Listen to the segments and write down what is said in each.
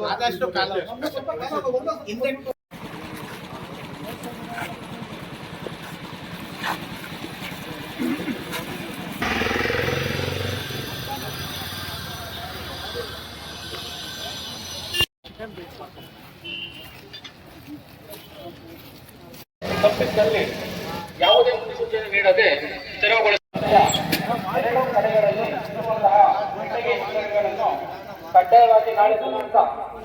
ಆದಷ್ಟು ಕಾಲ ಹಿಂದೆ ತಪ್ಪಿದ್ದಲ್ಲಿ ಯಾವುದೇ ಮುನ್ಸೂಚನೆ ನೀಡದೆ ತೆರವುಗೊಳಿಸುವ ಎರಡು ಕಡೆಗಳಲ್ಲಿ ಇರುವಂತಹ ಗುತ್ತಿಗೆ ಅಂಗಡಿಗಳನ್ನು ಕಡ್ಡಾಯವಾಗಿ ನಾಳೆ ದಿನಾಂಕ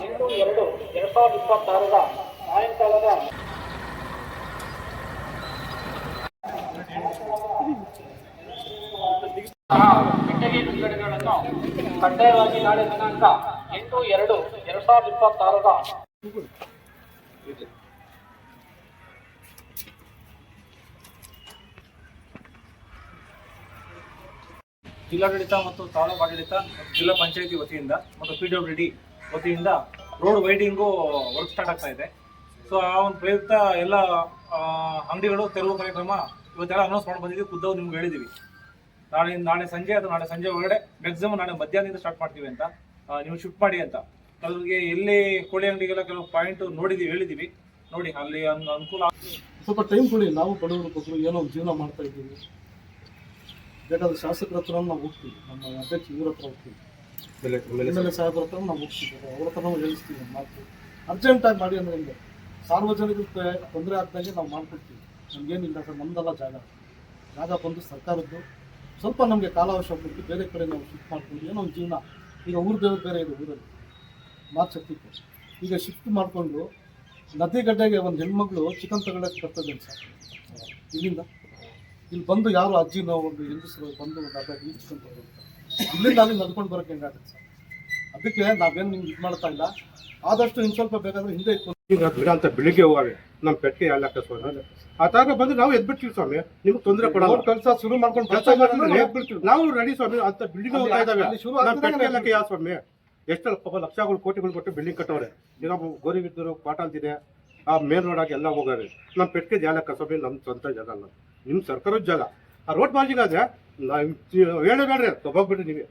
8/2/2026 ಸಾಯಂಕಾಲದ ಗುತ್ತಿಗೆ ಅಂಗಡಿಗಳನ್ನು ಕಡ್ಡಾಯವಾಗಿ ನಾಳೆ ದಿನಾಂಕ 8/2/2026 ಜಿಲ್ಲಾಡಳಿತ ಮತ್ತು ತಾಲೂಕು ಆಡಳಿತ ಮತ್ತು ಜಿಲ್ಲಾ ಪಂಚಾಯತಿ ವತಿಯಿಂದ ಮತ್ತು PWD ವತಿಯಿಂದ ರೋಡ್ ವೈಡಿಂಗು ವರ್ಕ್ ಸ್ಟಾರ್ಟ್ ಆಗ್ತಾ ಇದೆ. ಸೊ ಆ ಒಂದು ಪ್ರಯುಕ್ತ ಎಲ್ಲ ಅಂಗಡಿಗಳು ತೆರವು ಕಾರ್ಯಕ್ರಮ ಇವತ್ತೆಲ್ಲ ಅನೌನ್ಸ್ ಮಾಡಿ ಬಂದಿದ್ದೀವಿ. ಖುದ್ದು ನಿಮ್ಗೆ ಹೇಳಿದ್ದೀವಿ ನಾಳೆ ಸಂಜೆ ಒಳಗಡೆ ಮ್ಯಾಕ್ಸಿಮಮ್ ನಾಳೆ ಮಧ್ಯಾಹ್ನದಿಂದ ಸ್ಟಾರ್ಟ್ ಮಾಡ್ತೀವಿ ಅಂತ, ನೀವು ಶಿಫ್ಟ್ ಮಾಡಿ ಅಂತ. ಕೆಲವರಿಗೆ ಎಲ್ಲಿ ಕೋಳಿ ಅಂಗಡಿಗೆಲ್ಲ ಕೆಲವು ಪಾಯಿಂಟ್ ಹೇಳಿದ್ದೀವಿ. ನೋಡಿ ಅಲ್ಲಿ ಅನುಕೂಲ. ಸ್ವಲ್ಪ ಟೈಮ್ ಕೊಡಿ, ನಾವು ಬಡವರು ಏನೋ ಜೀವನ ಮಾಡ್ತಾ ಇದ್ದೀವಿ. ಬೇಕಾದ್ರೆ ಶಾಸಕರ ಹತ್ರ ನಾವು ಹೋಗ್ತೀವಿ, ನಮ್ಮ ಅಧ್ಯಕ್ಷ ಇವ್ರ ಹತ್ರ ಹೋಗ್ತೀವಿ, MLA ಸಾಹೇಬ್ರ ಹತ್ರ ನಾವು ಹೋಗ್ತೀವಿ, ಅವ್ರ ಹತ್ರ ನಾವು ಹೇಳಿಸ್ತೀವಿ. ಮಾಡ್ತೀವಿ ಅರ್ಜೆಂಟಾಗಿ ಮಾಡಿ ಅಂದರೆ ಹಿಂಗೆ ಸಾರ್ವಜನಿಕರಿಗೆ ತೊಂದರೆ ಆಗ್ದಂಗೆ ನಾವು ಮಾಡ್ಕೊಡ್ತೀವಿ. ನಮಗೇನಿಲ್ಲ ಸರ್, ನಮ್ಮದೆಲ್ಲ ಜಾಗ ಬಂದು ಸರ್ಕಾರದ್ದು. ಸ್ವಲ್ಪ ನಮಗೆ ಕಾಲಾವಕಾಶ ಕೊಟ್ಟು ಬೇರೆ ಕಡೆ ನಾವು ಶಿಫ್ಟ್ ಮಾಡ್ಕೊಂಡು ಏನೋ ಒಂದು ಜೀವನ. ಈಗ ಊರ ದೇವರು ಬೇರೆ ಇದೆ ಊರಲ್ಲಿ, ಮಾರ್ಚ್ 10ಕ್ಕೆ ಈಗ ಶಿಫ್ಟ್ ಮಾಡಿಕೊಂಡು ನದಿಗಡ್ಡೆಗೆ ಒಂದು ಹೆಣ್ಮಗಳು ಚಿಕನ್ ತಗೊಳ್ಳೋಕ್ಕೆ ಬರ್ತದೆ ಸರ್. ಇಲ್ಲಿಂದ ಇಲ್ಲಿ ಬಂದು ಯಾರು ಅಜ್ಜಿನೋ ಒಂದು ಹೆಂಗಸರು ಬಂದು ಒಂದು ಅರ್ಧ ಚಿಕನ್ ತಗೊಳ್ತಾರೆ. ಇಲ್ಲಿಂದ ಅಲ್ಲಿ ನಡ್ಕೊಂಡು ಬರೋಕ್ಕೆ ಹೆಂಗಾಗುತ್ತೆ ಸರ್? ಅದಕ್ಕೆ ನಾವೇನು ನಿಮ್ಗೆ ಇದು ಮಾಡ್ತಾ ಇಲ್ಲ. ಆದಷ್ಟು ಇನ್ನು ಸ್ವಲ್ಪ ಬೇಕಾದ್ರೆ ಹಿಂದೆ ಬಿಡ ಅಂತ ಬೆಳಿಗ್ಗೆ ಹೋಗಾವೆ ನಮ್ಮ ಪೆಟ್ಟಿಗೆ ಯಾಕೆ ಸ್ವಾಮಿ ಆತಾಗ ಬಂದು ನಾವು ಎದ್ಬಿಡ್ತೀವಿ ಸ್ವಾಮಿ. ನಿಮ್ಗೆ ತೊಂದರೆ ಕೊಡೋದು ಕೆಲಸ ಶುರು ಮಾಡ್ಕೊಂಡು ನಾವು ರೆಡಿ ಸ್ವಾಮಿ. ಅಂತ ಬಿಲ್ಡಿಂಗ್ ಹೋಗ್ತಾ ಇದ್ದಾವೆ ನಮ್ಮ ಪೆಟ್ಟಿಗೆ ಯಾವ ಸ್ವಾಮಿ. ಎಷ್ಟೆಲ್ಲ ಪಾಪ ಲಕ್ಷಗಳು ಕೋಟಿಗಳು ಕೊಟ್ಟು ಬಿಲ್ಡಿಂಗ್ ಕಟ್ಟವ್ರೆ. ಈಗ ಗೋರಿಬಿದ್ದರು ಪಾಟಾಲ್ತಿದೆ, ಆ ಮೇನ್ ರೋಡ್ ಆಗಿ ಎಲ್ಲ ಹೋಗಾವೆ. ನಮ್ಮ ಪೆಟ್ಟಿಗೆ ಜಾಗ ಸ್ವಾಮಿ, ನಮ್ಮ ಸ್ವಂತ ಜಾಗ ಅಲ್ಲ, ನಿಮ್ಮ ಸರ್ಕಾರದ ಜಾಗ. ಆ ರೋಡ್ ಬಾಜಿಗಾದ್ರೆ ಹೇಳೇ ಬೇಡ್ರಿ ತಗೋಗ್ಬಿಟ್ರಿ ನೀವೇ,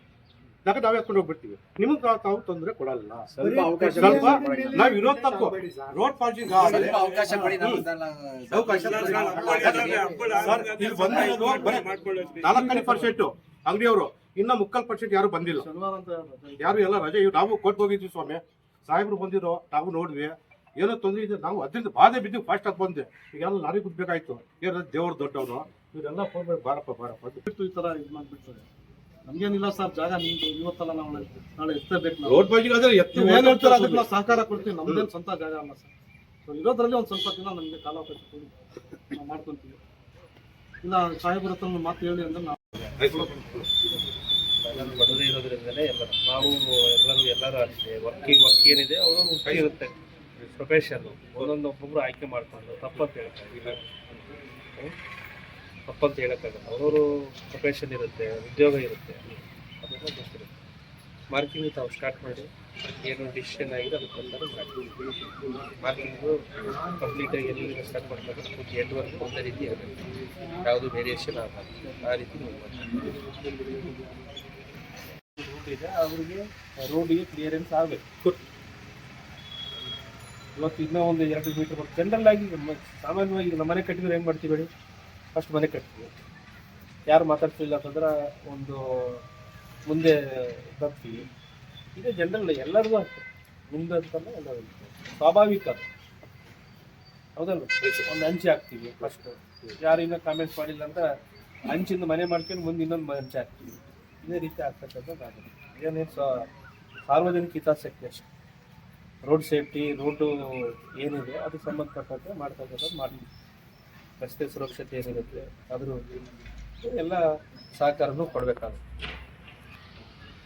ಯಾಕೆ ನಾವೇ ಎತ್ಕೊಂಡು ಹೋಗ್ಬಿಡ್ತೀವಿ. ನಿಮ್ಗೆ ತಾವು ತೊಂದರೆ ಕೊಡಲ್ಲ. ಸ್ವಲ್ಪ ನಾವು ಇರೋದು ತಪ್ಪು. ರೋಡ್ ಪಾರ್ಜಿಂಗ್ ಅವಕಾಶ ಕೊಡಿ. 4% ಅಂಗಡಿಯವರು, ಇನ್ನ 3% ಯಾರು ಬಂದಿಲ್ಲ. ಯಾರು ಎಲ್ಲ ರಜೆ. ನಾವು ಕೊಟ್ಟು ಹೋಗಿದ್ವಿ ಸ್ವಾಮಿ, ಸಾಹೇಬ್ರು ಬಂದಿರೋ ನಾವು ನೋಡಿದ್ವಿ. ಏನೋ ತೊಂದರೆ ಇದೆ, ನಾವು ಅದರಿಂದ ಬಾಧೆ ಬಿದ್ದು ಫಾಸ್ಟ್ ಆಗಿ ಬಂದೆ. ಈಗೆಲ್ಲ ಲಾರಿ ಗುದ್ಬೇಕಾಯ್ತು. ಏನೋ ದೇವ್ರು ದೊಡ್ಡವನು, ಇವರೆಲ್ಲ ಫೋನ್ ಮಾಡಿ ಬಾರಪ್ಪ ಬಿಟ್ಟು ಈ ಥರ ಇದು ಮಾಡಿಬಿಡ್ತಾರೆ. ನಮ್ಗೇನಿಲ್ಲ ಸರ್, ಜಾಗ ನಿಮ್ದು ಇವತ್ತಲ್ಲ ನಾವು ನಾಳೆ ಎತ್ತಬೇಕು. ರೋಡ್ ಬಾಜಿಗೆ ಆದರೆ ಏನು ಹೇಳ್ತಾರೆ ಅದಕ್ಕೆ ನಾವು ಸಹಕಾರ ಕೊಡ್ತೀವಿ. ನಮ್ದೇನು ಸ್ವಂತ ಜಾಗ ಅಲ್ಲ ಸರ್. ಸೊ ಇರೋದ್ರಲ್ಲಿ ಒಂದು ಸ್ವಲ್ಪ ದಿನ ನಮಗೆ ಕಾಲಾವಕಾಶ ಕೊಡಿ, ನಾವು ಮಾಡ್ಕೊತೀವಿ. ಇಲ್ಲ ಸಾಹೇಬ್ರ ಹತ್ರ ಮಾತು ಹೇಳಿ ಅಂದ್ರೆ ನಾವು ಬಡದೇ ಇರೋದ್ರಿಂದಲೇ ನಾವು ಎಲ್ಲರೂ ಅಷ್ಟೇ ವರ್ಕ್ ಏನಿದೆ ಅವರು ಇರುತ್ತೆ ಪ್ರೊಫೆಷನ್. ಒಬ್ಬೊಬ್ರು ಆಯ್ಕೆ ಮಾಡ್ಕೊಂಡು ತಪ್ಪಂತ ಹೇಳೋಕ್ಕಾಗಲ್ಲ. ಅವರವರು ಪ್ರೊಫೆಷನ್ ಇರುತ್ತೆ, ಉದ್ಯೋಗ ಇರುತ್ತೆ, ಅದೆಲ್ಲ ಗೊತ್ತಿರುತ್ತೆ. ಮಾರ್ಕಿಂಗ್ ತಾವು ಸ್ಟಾರ್ಟ್ ಮಾಡಿ ಏನು ಡಿಸಿಷನ್ ಆಗಿದೆ ಅದು ಪ್ರಕಾರ ಮಾರ್ಕಿಂಗು ಕಂಪ್ಲೀಟಾಗಿ ಎಲ್ಲಿ ಸ್ಟಾರ್ಟ್ ಮಾಡ್ತಾರೆ ಎಂಡ್ವರೆಗೂ ಒಂದೇ ರೀತಿ ಆಗುತ್ತೆ, ಯಾವುದು ವೇರಿಯೇಷನ್ ಆಗಲ್ಲ. ಆ ರೀತಿ ರೂಟ್ ಇದೆ, ಅವರಿಗೆ ರೋಡಿಗೆ ಕ್ಲಿಯರೆನ್ಸ್ ಆಗಬೇಕು. ಇವತ್ತು ಇನ್ನೂ ಒಂದು 2 ಮೀಟರ್ ಬರ್ತದೆ. ಜನರಲ್ ಆಗಿ ಸಾಮಾನ್ಯವಾಗಿ ನಮ್ಮ ಮನೆ ಕಟ್ಟಿದ್ರೆ ಏನು ಮಾಡ್ತೀವಿ ಹೇಳಿ, ಫಸ್ಟ್ ಮನೆ ಕಟ್ತೀವಿ, ಯಾರು ಮಾತಾಡ್ತಿಲ್ಲ ಅಂತಂದ್ರೆ ಒಂದು ಮುಂದೆ ಬರ್ತೀವಿ. ಈಗ ಜನರಲ್ ಎಲ್ಲರಿಗೂ ಆಗ್ತದೆ, ಮುಂದೆ ಅಂತಲ್ಲ ಎಲ್ಲರೂ ಸ್ವಾಭಾವಿಕ ಅದು, ಹೌದಲ್ವ? ಒಂದು ಹಂಚೆ ಹಾಕ್ತೀವಿ ಫಸ್ಟ್, ಯಾರು ಇನ್ನೂ ಕಾಮೆಂಟ್ಸ್ ಮಾಡಿಲ್ಲ ಅಂತ ಹಂಚಿಂದ ಮನೆ ಮಾಡ್ಕೊಂಡು ಮುಂದೆ ಇನ್ನೊಂದು ಹಂಚೆ ಹಾಕ್ತೀವಿ. ಇದೇ ರೀತಿ ಆಗ್ತಕ್ಕಂಥದ್ದಾಗುತ್ತೆ. ಏನೇನು ಸಾರ್ವಜನಿಕ ಹಿತಾಸಕ್ತಿ ಅಷ್ಟೇ. ರೋಡ್ ಸೇಫ್ಟಿ, ರೋಡು ಏನಿದೆ ಅದಕ್ಕೆ ಸಂಬಂಧಪಟ್ಟಂತೆ ಮಾಡ್ತಕ್ಕಂಥದ್ದು ಮಾಡ್ತೀವಿ. ರಸ್ತೆ ಸುರಕ್ಷತೆ ಏನಿರುತ್ತೆ ಅದ್ರ ಎಲ್ಲ ಸಹಕಾರನೂ ಕೊಡಬೇಕಾಗುತ್ತೆ.